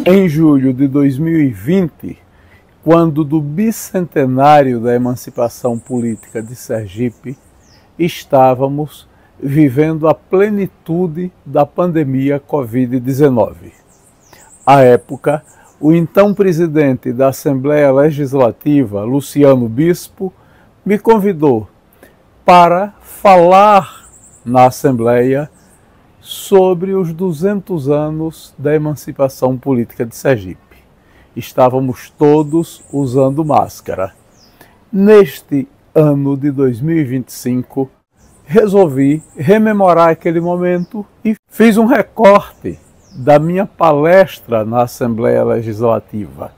Em julho de 2020, quando do bicentenário da emancipação política de Sergipe, estávamos vivendo a plenitude da pandemia Covid-19. À época, o então presidente da Assembleia Legislativa, Luciano Bispo, me convidou para falar na Assembleia sobre os 200 anos da emancipação política de Sergipe. Estávamos todos usando máscara. Neste ano de 2025, resolvi rememorar aquele momento e fiz um recorte da minha palestra na Assembleia Legislativa.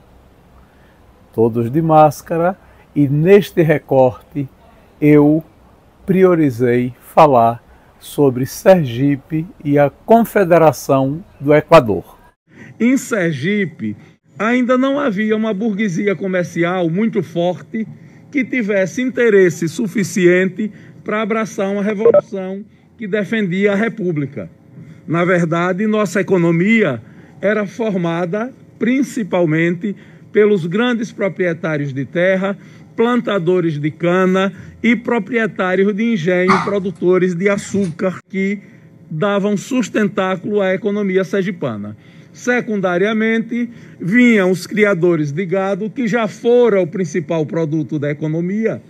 Todos de máscara, e neste recorte eu priorizei falar sobre Sergipe e a Confederação do Equador. Em Sergipe, ainda não havia uma burguesia comercial muito forte que tivesse interesse suficiente para abraçar uma revolução que defendia a República. Na verdade, nossa economia era formada principalmente pelos grandes proprietários de terra, plantadores de cana e proprietários de engenho, produtores de açúcar, que davam sustentáculo à economia sergipana. Secundariamente, vinham os criadores de gado, que já fora o principal produto da economia,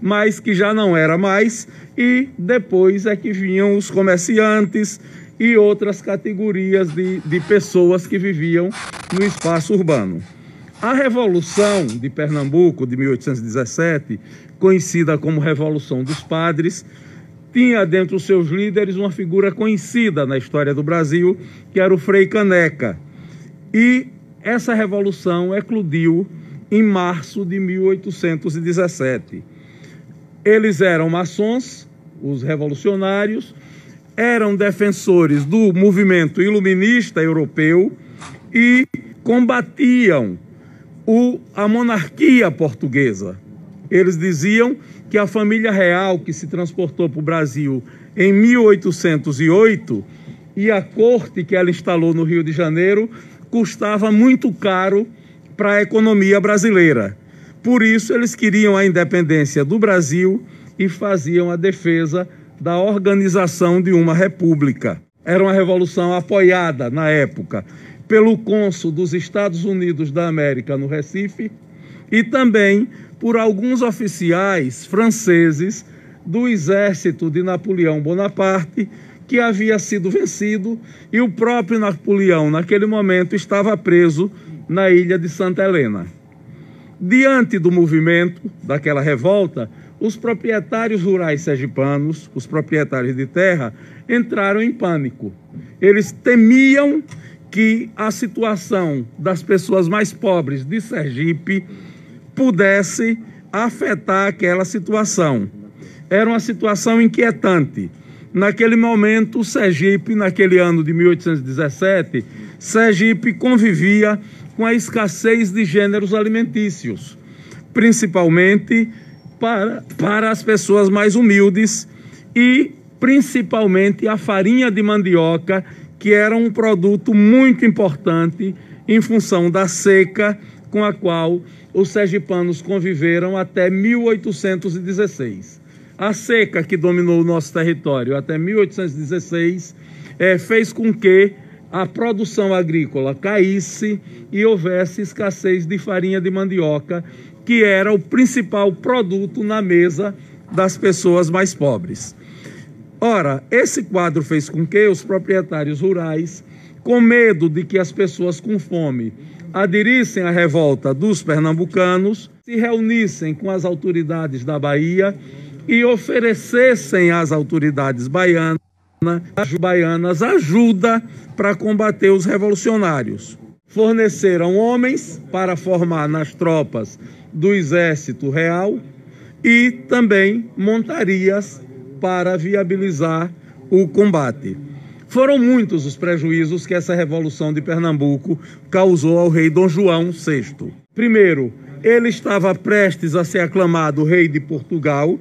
mas que já não era mais, e depois é que vinham os comerciantes e outras categorias de pessoas que viviam no espaço urbano. A Revolução de Pernambuco, de 1817, conhecida como Revolução dos Padres, tinha dentre os seus líderes uma figura conhecida na história do Brasil, que era o Frei Caneca. E essa revolução eclodiu em março de 1817. Eles eram maçons, os revolucionários, eram defensores do movimento iluminista europeu e combatiam a monarquia portuguesa. Eles diziam que a família real que se transportou para o Brasil em 1808 e a corte que ela instalou no Rio de Janeiro custava muito caro para a economia brasileira. Por isso, eles queriam a independência do Brasil e faziam a defesa da organização de uma república. Era uma revolução apoiada, na época, pelo cônsul dos Estados Unidos da América no Recife e também por alguns oficiais franceses do exército de Napoleão Bonaparte, que havia sido vencido, e o próprio Napoleão, naquele momento, estava preso na ilha de Santa Helena. Diante do movimento, daquela revolta, os proprietários rurais sergipanos, os proprietários de terra, entraram em pânico. Eles temiam que a situação das pessoas mais pobres de Sergipe pudesse afetar aquela situação. Era uma situação inquietante. Naquele momento, Sergipe, naquele ano de 1817, Sergipe convivia com a escassez de gêneros alimentícios, principalmente para as pessoas mais humildes e principalmente a farinha de mandioca, que era um produto muito importante em função da seca com a qual os sergipanos conviveram até 1816. A seca que dominou o nosso território até 1816 fez com que a produção agrícola caísse e houvesse escassez de farinha de mandioca, que era o principal produto na mesa das pessoas mais pobres. Ora, esse quadro fez com que os proprietários rurais, com medo de que as pessoas com fome aderissem à revolta dos pernambucanos, se reunissem com as autoridades da Bahia e oferecessem às autoridades baianas ajuda para combater os revolucionários. Forneceram homens para formar nas tropas do Exército Real e também montarias para viabilizar o combate. Foram muitos os prejuízos que essa Revolução de Pernambuco causou ao rei Dom João VI. Primeiro, ele estava prestes a ser aclamado rei de Portugal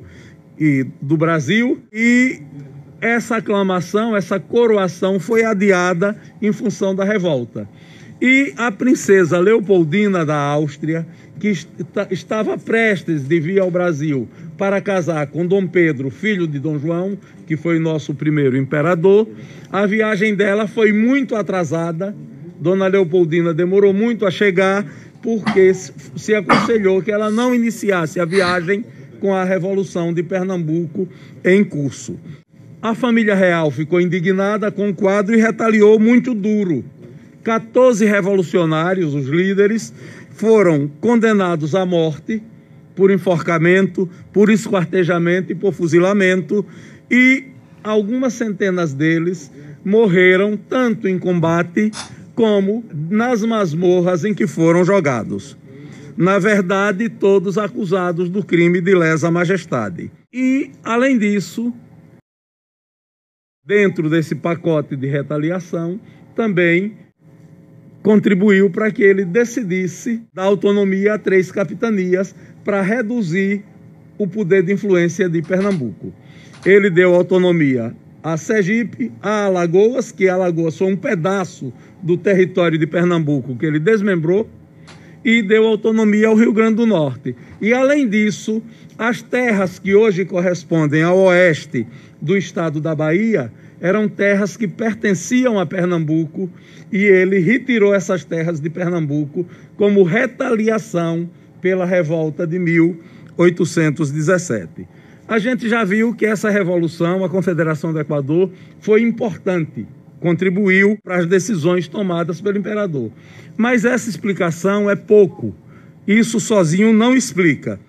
e do Brasil, e essa aclamação, essa coroação foi adiada em função da revolta. E a princesa Leopoldina da Áustria, que estava prestes de vir ao Brasil para casar com Dom Pedro, filho de Dom João, que foi nosso primeiro imperador, a viagem dela foi muito atrasada. Dona Leopoldina demorou muito a chegar, porque se aconselhou que ela não iniciasse a viagem com a Revolução de Pernambuco em curso. A família real ficou indignada com o quadro e retaliou muito duro. 14 revolucionários, os líderes, foram condenados à morte por enforcamento, por esquartejamento e por fuzilamento, e algumas centenas deles morreram tanto em combate como nas masmorras em que foram jogados. Na verdade, todos acusados do crime de lesa majestade. E, além disso, dentro desse pacote de retaliação, também contribuiu para que ele decidisse dar autonomia a 3 capitanias para reduzir o poder de influência de Pernambuco. Ele deu autonomia a Sergipe, a Alagoas, que Alagoas foi um pedaço do território de Pernambuco que ele desmembrou, e deu autonomia ao Rio Grande do Norte. E, além disso, as terras que hoje correspondem ao oeste do estado da Bahia eram terras que pertenciam a Pernambuco, e ele retirou essas terras de Pernambuco como retaliação pela revolta de 1817. A gente já viu que essa revolução, a Confederação do Equador, foi importante, contribuiu para as decisões tomadas pelo imperador. Mas essa explicação é pouco. Isso sozinho não explica.